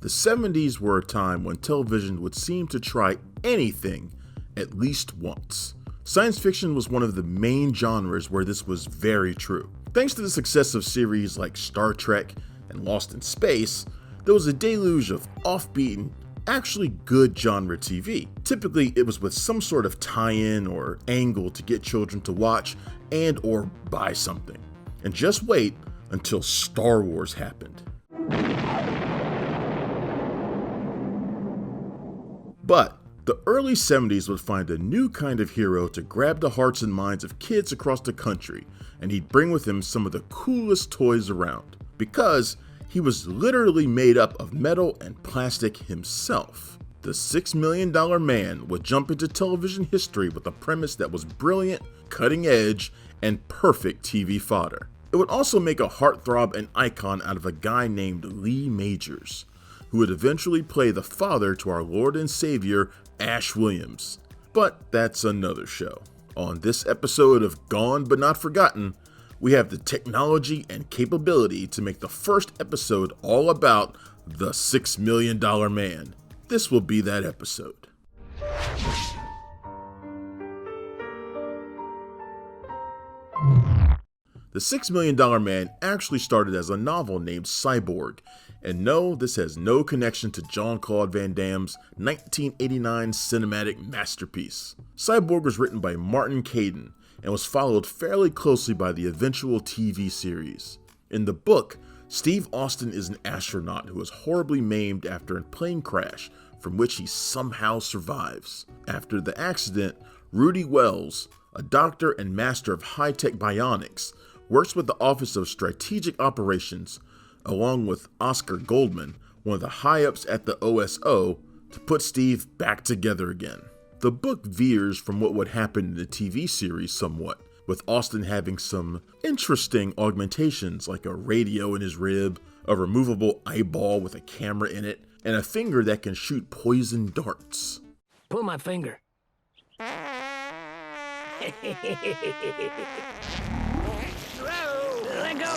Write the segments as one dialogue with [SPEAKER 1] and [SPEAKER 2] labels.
[SPEAKER 1] The 70s were a time when television would seem to try anything at least once. Science fiction was one of the main genres where this was very true. Thanks to the success of series like Star Trek and Lost in Space, there was a deluge of offbeat, actually good genre TV. Typically, it was with some sort of tie-in or angle to get children to watch and or buy something. And just wait until Star Wars happened. But the early 70s would find a new kind of hero to grab the hearts and minds of kids across the country, and he'd bring with him some of the coolest toys around, because he was literally made up of metal and plastic himself. The $6 Million Man would jump into television history with a premise that was brilliant, cutting edge, and perfect TV fodder. It would also make a heartthrob and icon out of a guy named Lee Majors, who would eventually play the father to our Lord and Savior, Ash Williams. But that's another show. On this episode of Gone But Not Forgotten, we have the technology and capability to make the first episode all about the $6 Million Man. This will be that episode. The $6 Million Man actually started as a novel named Cyborg, and no, this has no connection to Jean-Claude Van Damme's 1989 cinematic masterpiece. Cyborg was written by Martin Caidin and was followed fairly closely by the eventual TV series. In the book, Steve Austin is an astronaut who is horribly maimed after a plane crash from which he somehow survives. After the accident, Rudy Wells, a doctor and master of high-tech bionics, works with the Office of Strategic Operations, along with Oscar Goldman, one of the high-ups at the OSO, to put Steve back together again. The book veers from what would happen in the TV series somewhat, with Austin having some interesting augmentations like a radio in his rib, a removable eyeball with a camera in it, and a finger that can shoot poison darts.
[SPEAKER 2] Pull my finger. Let go!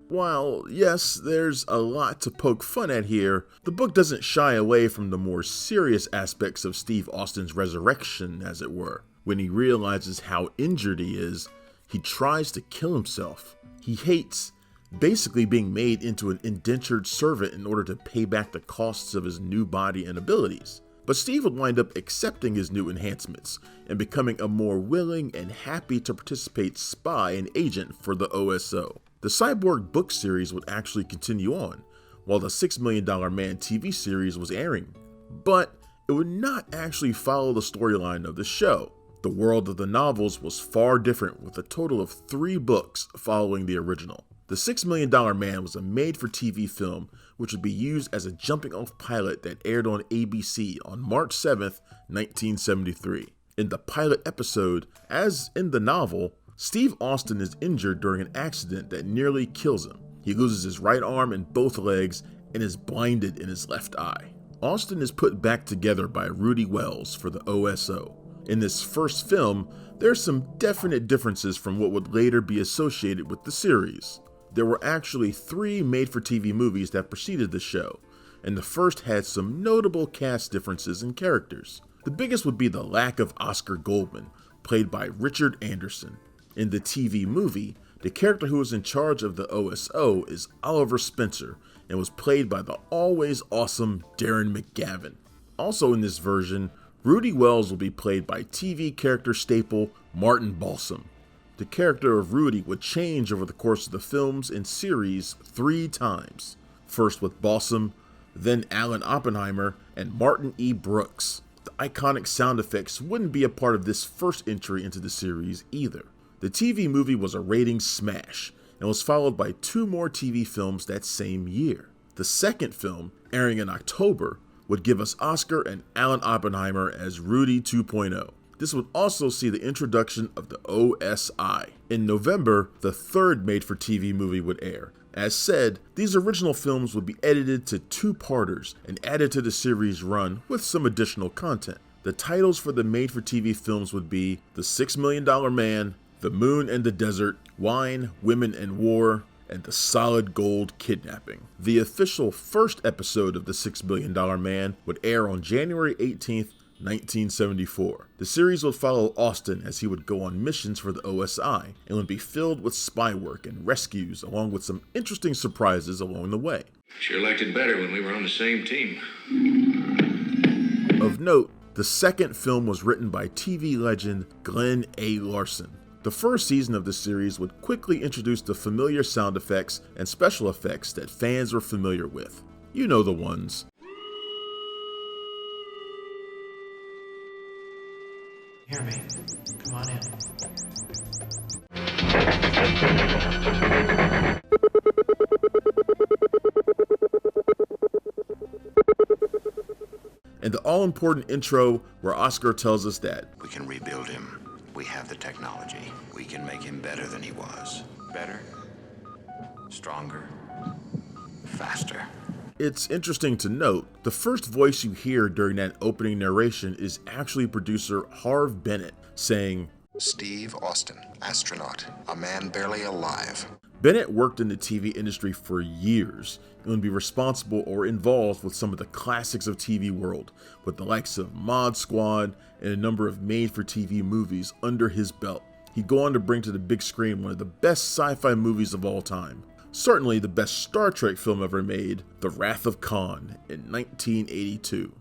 [SPEAKER 1] While, yes, there's a lot to poke fun at here, the book doesn't shy away from the more serious aspects of Steve Austin's resurrection, as it were. When he realizes how injured he is, he tries to kill himself. He hates basically being made into an indentured servant in order to pay back the costs of his new body and abilities. But Steve would wind up accepting his new enhancements and becoming a more willing and happy to participate spy and agent for the OSO. The Cyborg book series would actually continue on, while the $6 Million Man TV series was airing. But it would not actually follow the storyline of the show. The world of the novels was far different, with a total of 3 books following the original. The $6 Million Man was a made-for-TV film which would be used as a jumping-off pilot that aired on ABC on March 7th, 1973. In the pilot episode, as in the novel, Steve Austin is injured during an accident that nearly kills him. He loses his right arm and both legs and is blinded in his left eye. Austin is put back together by Rudy Wells for the OSO. In this first film, there are some definite differences from what would later be associated with the series. There were actually 3 made-for-TV movies that preceded the show, and the first had some notable cast differences in characters. The biggest would be the lack of Oscar Goldman, played by Richard Anderson. In the TV movie, the character who was in charge of the OSO is Oliver Spencer, and was played by the always awesome Darren McGavin. Also in this version, Rudy Wells will be played by TV character staple Martin Balsam. The character of Rudy would change over the course of the films and series 3 times. First with Balsam, then Alan Oppenheimer, and Martin E. Brooks. The iconic sound effects wouldn't be a part of this first entry into the series either. The TV movie was a ratings smash, and was followed by 2 more TV films that same year. The second film, airing in October, would give us Oscar and Alan Oppenheimer as Rudy 2.0. This would also see the introduction of the OSI. In November, the third made-for-TV movie would air. As said, these original films would be edited to 2-parters and added to the series run with some additional content. The titles for the made-for-TV films would be The $6 Million Man, The Moon and the Desert, Wine, Women and War, and the Solid Gold Kidnapping. The official first episode of The $6 Billion Man would air on January 18th, 1974. The series would follow Austin as he would go on missions for the OSI and would be filled with spy work and rescues, along with some interesting surprises along the way.
[SPEAKER 3] Sure liked it better when we were on the same team.
[SPEAKER 1] Of note, the second film was written by TV legend Glenn A. Larson. The first season of the series would quickly introduce the familiar sound effects and special effects that fans were familiar with. You know the ones.
[SPEAKER 4] Hear me. Come on in.
[SPEAKER 1] And the all-important intro where Oscar tells us that
[SPEAKER 5] we can rebuild him. We have the technology. We can make him better than he was. Better, stronger, faster.
[SPEAKER 1] It's interesting to note, the first voice you hear during that opening narration is actually producer Harv Bennett saying,
[SPEAKER 6] Steve Austin, astronaut, a man barely alive.
[SPEAKER 1] Bennett worked in the TV industry for years and would be responsible or involved with some of the classics of TV world, with the likes of Mod Squad and a number of made-for-TV movies under his belt. He'd go on to bring to the big screen one of the best sci-fi movies of all time. Certainly the best Star Trek film ever made, The Wrath of Khan, in 1982.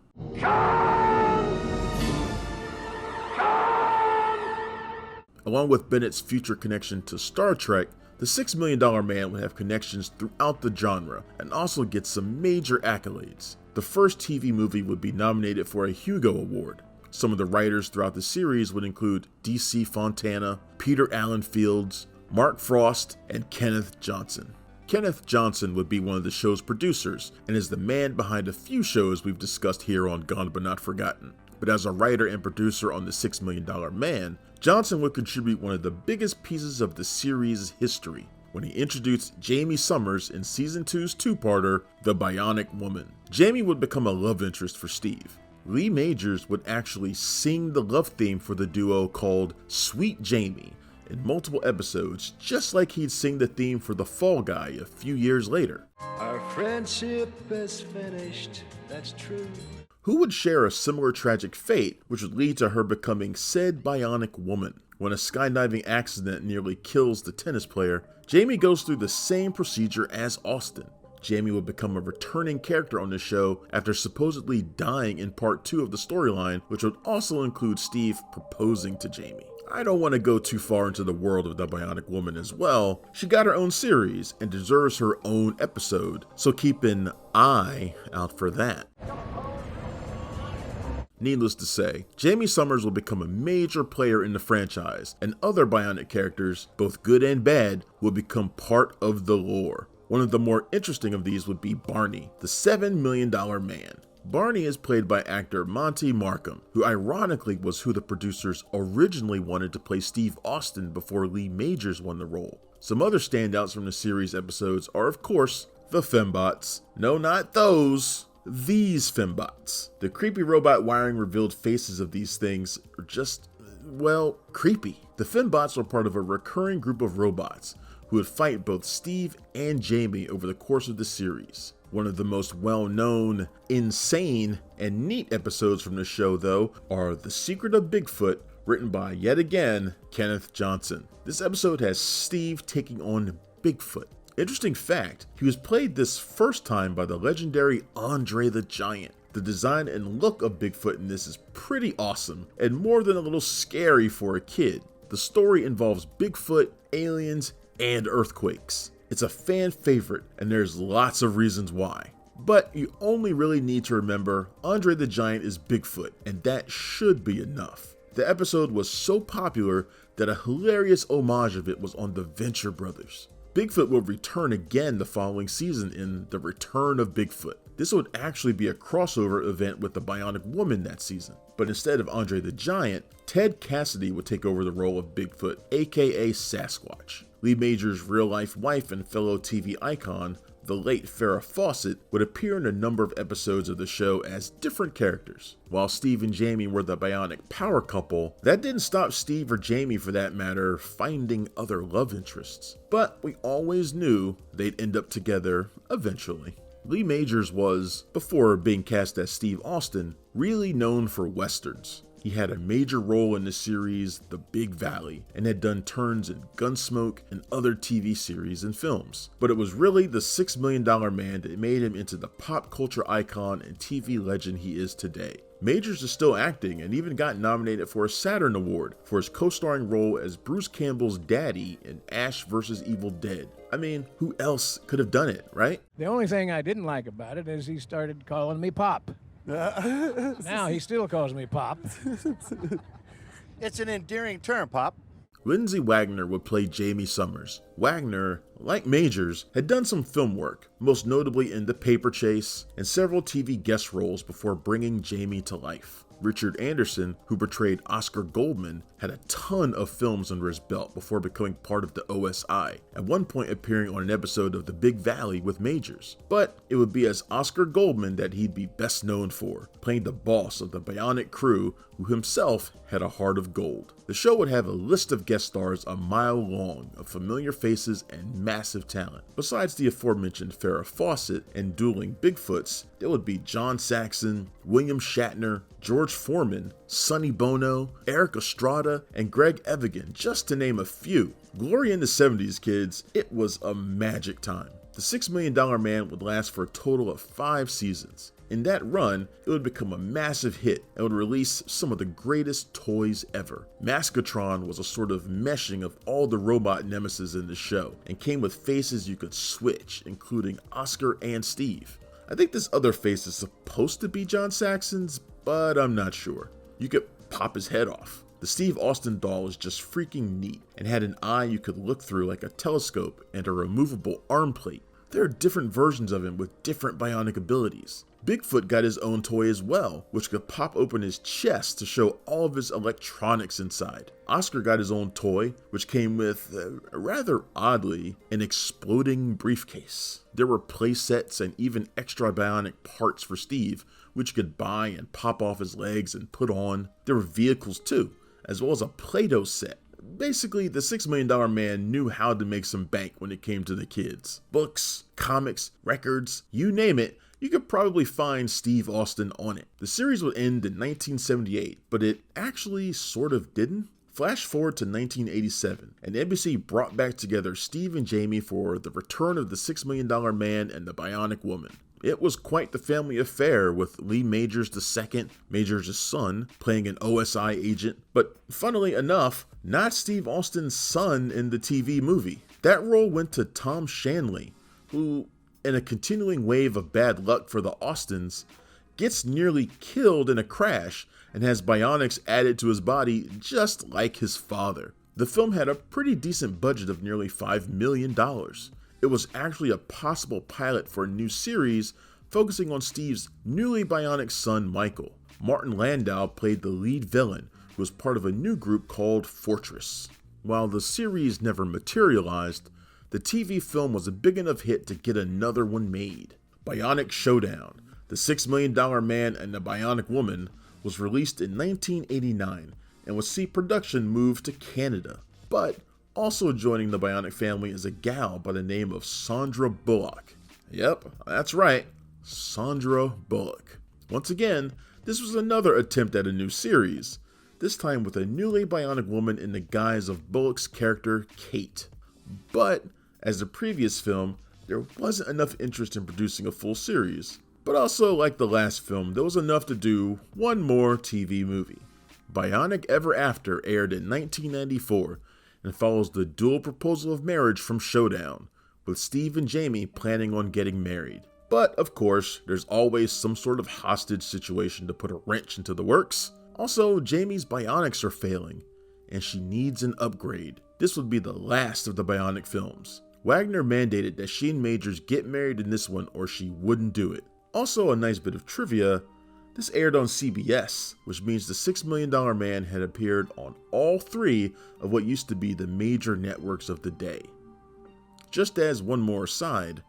[SPEAKER 1] Along with Bennett's future connection to Star Trek, The $6 Million Man would have connections throughout the genre and also get some major accolades. The first TV movie would be nominated for a Hugo Award. Some of the writers throughout the series would include D.C. Fontana, Peter Allen Fields, Mark Frost, and Kenneth Johnson. Kenneth Johnson would be one of the show's producers and is the man behind a few shows we've discussed here on Gone But Not Forgotten. But as a writer and producer on The $6 Million Man, Johnson would contribute one of the biggest pieces of the series' history when he introduced Jamie Summers in Season 2's two-parter, The Bionic Woman. Jamie would become a love interest for Steve. Lee Majors would actually sing the love theme for the duo called Sweet Jamie in multiple episodes, just like he'd sing the theme for The Fall Guy a few years later.
[SPEAKER 7] Our friendship is finished, that's true.
[SPEAKER 1] Who would share a similar tragic fate, which would lead to her becoming said Bionic Woman. When a skydiving accident nearly kills the tennis player, Jamie goes through the same procedure as Austin. Jamie would become a returning character on the show after supposedly dying in part 2 of the storyline, which would also include Steve proposing to Jamie. I don't want to go too far into the world of the Bionic Woman as well. She got her own series and deserves her own episode, so keep an eye out for that. Needless to say, Jamie Summers will become a major player in the franchise, and other Bionic characters, both good and bad, will become part of the lore. One of the more interesting of these would be Barney, the $7 Million Man. Barney is played by actor Monty Markham, who ironically was who the producers originally wanted to play Steve Austin before Lee Majors won the role. Some other standouts from the series episodes are, of course, the Fembots. No, not those. These Fembots. The creepy robot wiring revealed faces of these things are just, well, creepy. The Fembots are part of a recurring group of robots who would fight both Steve and Jamie over the course of the series. One of the most well-known, insane, and neat episodes from the show, though, are The Secret of Bigfoot, written by, yet again, Kenneth Johnson. This episode has Steve taking on Bigfoot. Interesting fact, he was played this first time by the legendary Andre the Giant. The design and look of Bigfoot in this is pretty awesome, and more than a little scary for a kid. The story involves Bigfoot, aliens, and earthquakes. It's a fan favorite, and there's lots of reasons why. But you only really need to remember Andre the Giant is Bigfoot, and that should be enough. The episode was so popular that a hilarious homage of it was on the Venture Brothers. Bigfoot will return again the following season in The Return of Bigfoot. This would actually be a crossover event with the Bionic Woman that season. But instead of Andre the Giant, Ted Cassidy would take over the role of Bigfoot, aka Sasquatch. Lee Majors' real-life wife and fellow TV icon, the late Farrah Fawcett would appear in a number of episodes of the show as different characters. While Steve and Jamie were the bionic power couple, that didn't stop Steve or Jamie, for that matter, finding other love interests. But we always knew they'd end up together eventually. Lee Majors was, before being cast as Steve Austin, really known for westerns. He had a major role in the series The Big Valley and had done turns in Gunsmoke and other TV series and films. But it was really the $6 Million Man that made him into the pop culture icon and TV legend he is today. Majors is still acting and even got nominated for a Saturn Award for his co-starring role as Bruce Campbell's daddy in Ash vs. Evil Dead. I mean, who else could have done it, right?
[SPEAKER 2] The only thing I didn't like about it is he started calling me Pop. Now he still calls me Pop.
[SPEAKER 8] It's an endearing term, Pop.
[SPEAKER 1] Lindsay Wagner would play Jamie Summers. Wagner, like Majors, had done some film work, most notably in The Paper Chase and several TV guest roles before bringing Jamie to life. Richard Anderson, who portrayed Oscar Goldman, had a ton of films under his belt before becoming part of the OSI, at one point appearing on an episode of The Big Valley with Majors. But it would be as Oscar Goldman that he'd be best known for, playing the boss of the Bionic crew, who himself had a heart of gold. The show would have a list of guest stars a mile long of familiar faces and massive talent. Besides the aforementioned Farrah Fawcett and dueling Bigfoots, there would be John Saxon, William Shatner, George Foreman, Sonny Bono, Eric Estrada, and Greg Evigan, just to name a few. Glory in the 70s, kids. It was a magic time. The $6 Million Man would last for a total of 5 seasons. In that run, it would become a massive hit and would release some of the greatest toys ever. Maskatron was a sort of meshing of all the robot nemesis in the show and came with faces you could switch, including Oscar and Steve. I think this other face is supposed to be John Saxon's, but I'm not sure. You could pop his head off. The Steve Austin doll is just freaking neat and had an eye you could look through like a telescope and a removable arm plate. There are different versions of him with different bionic abilities. Bigfoot got his own toy as well, which could pop open his chest to show all of his electronics inside. Oscar got his own toy, which came with, rather oddly, an exploding briefcase. There were play sets and even extra bionic parts for Steve, which you could buy and pop off his legs and put on. There were vehicles too, as well as a Play-Doh set. Basically, the $6 Million Man knew how to make some bank when it came to the kids. Books, comics, records, you name it, you could probably find Steve Austin on it. The series would end in 1978, but it actually sort of didn't. Flash forward to 1987, and NBC brought back together Steve and Jamie for the return of the $6 Million Man and the Bionic Woman. It was quite the family affair, with Lee Majors II, Majors' son, playing an OSI agent, but funnily enough, not Steve Austin's son in the TV movie. That role went to Tom Shanley, who, in a continuing wave of bad luck for the Austins, gets nearly killed in a crash and has bionics added to his body just like his father. The film had a pretty decent budget of nearly $5 million. It was actually a possible pilot for a new series focusing on Steve's newly bionic son Michael. Martin Landau played the lead villain, who was part of a new group called Fortress. While the series never materialized, the TV film was a big enough hit to get another one made. Bionic Showdown, The $6 Million Man and the Bionic Woman, was released in 1989 and would see production move to Canada. But also joining the Bionic family is a gal by the name of Sandra Bullock. Yep, that's right, Sandra Bullock. Once again, this was another attempt at a new series, this time with a newly bionic woman in the guise of Bullock's character, Kate. But, as the previous film, there wasn't enough interest in producing a full series. But also, like the last film, there was enough to do one more TV movie. Bionic Ever After aired in 1994 and follows the dual proposal of marriage from Showdown, with Steve and Jamie planning on getting married. But, of course, there's always some sort of hostage situation to put a wrench into the works. Also, Jamie's bionics are failing, and she needs an upgrade. This would be the last of the Bionic films. Wagner mandated that she and Majors get married in this one or she wouldn't do it. Also, a nice bit of trivia, this aired on CBS, which means the $6 Million Man had appeared on all 3 of what used to be the major networks of the day. Just as one more aside,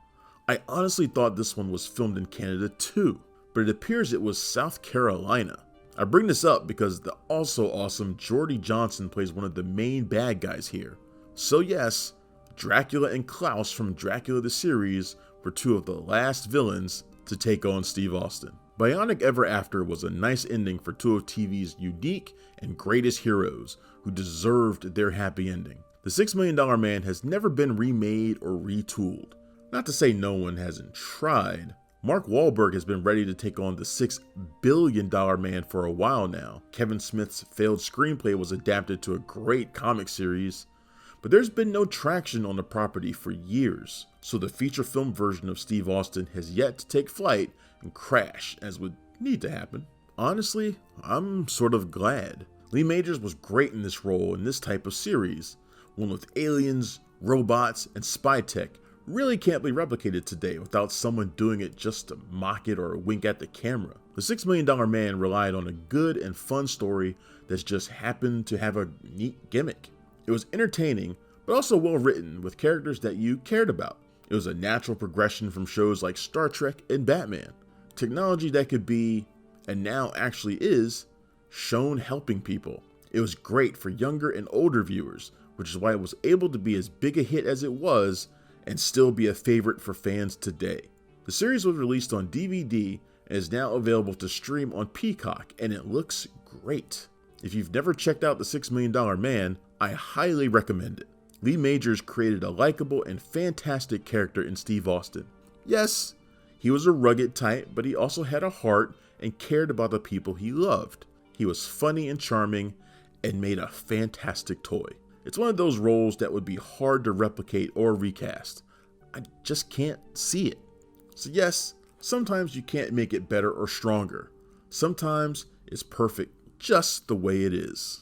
[SPEAKER 1] I honestly thought this one was filmed in Canada too, but it appears it was South Carolina. I bring this up because the also awesome Jordy Johnson plays one of the main bad guys here. So yes, Dracula and Klaus from Dracula the series were two of the last villains to take on Steve Austin. Bionic Ever After was a nice ending for two of TV's unique and greatest heroes who deserved their happy ending. The $6 Million Man has never been remade or retooled. Not to say no one hasn't tried. Mark Wahlberg has been ready to take on the $6 billion man for a while now. Kevin Smith's failed screenplay was adapted to a great comic series, but there's been no traction on the property for years, so the feature film version of Steve Austin has yet to take flight and crash as would need to happen. Honestly, I'm sort of glad. Lee Majors was great in this role in this type of series, one with aliens, robots, and spy tech. Really can't be replicated today without someone doing it just to mock it or wink at the camera. The $6 Million Man relied on a good and fun story that's just happened to have a neat gimmick. It was entertaining, but also well written with characters that you cared about. It was a natural progression from shows like Star Trek and Batman. Technology that could be, and now actually is, shown helping people. It was great for younger and older viewers, which is why it was able to be as big a hit as it was and still be a favorite for fans today. The series was released on DVD and is now available to stream on Peacock, and it looks great. If you've never checked out The $6 Million Man, I highly recommend it. Lee Majors created a likable and fantastic character in Steve Austin. Yes, he was a rugged type, but he also had a heart and cared about the people he loved. He was funny and charming and made a fantastic toy. It's one of those roles that would be hard to replicate or recast. I just can't see it. So yes, sometimes you can't make it better or stronger. Sometimes it's perfect just the way it is.